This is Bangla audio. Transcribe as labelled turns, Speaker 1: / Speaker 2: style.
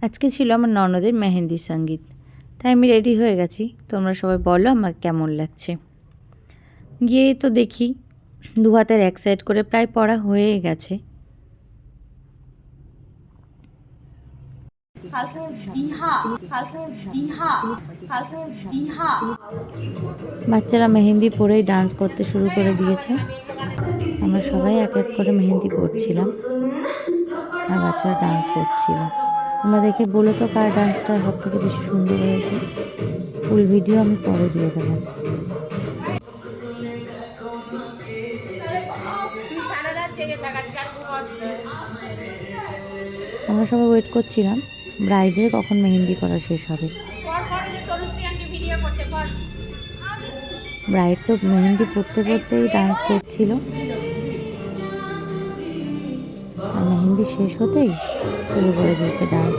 Speaker 1: আজকে ছিল আমার ননদের মেহেন্দি সঙ্গীত, তাই আমি রেডি হয়ে গেছি। তোমরা সবাই বলো আমার কেমন লাগছে। গিয়ে তো দেখি দু হাতের এক সাইড করে প্রায় পড়া হয়ে গেছে। বাচ্চারা মেহেন্দি পরেই ডান্স করতে শুরু করে দিয়েছে। আমরা সবাই এক এক করে মেহেন্দি পরছিলাম আর বাচ্চারা ডান্স করছিল। তোমরা দেখে বলো তো কার ডান্সটা সব থেকে বেশি সুন্দর হয়েছে। ফুল ভিডিও আমি পরে দিয়ে দেবো। আমরা সবাই ওয়েট করছিলাম ব্রাইডের কখন মেহেন্দি করা শেষ হবে। ব্রাইড তো মেহেন্দি পরতে পরতেই ডান্স করছিল আর মেহেন্দি শেষ হতেই শুরু করে দিয়েছে ডান্স।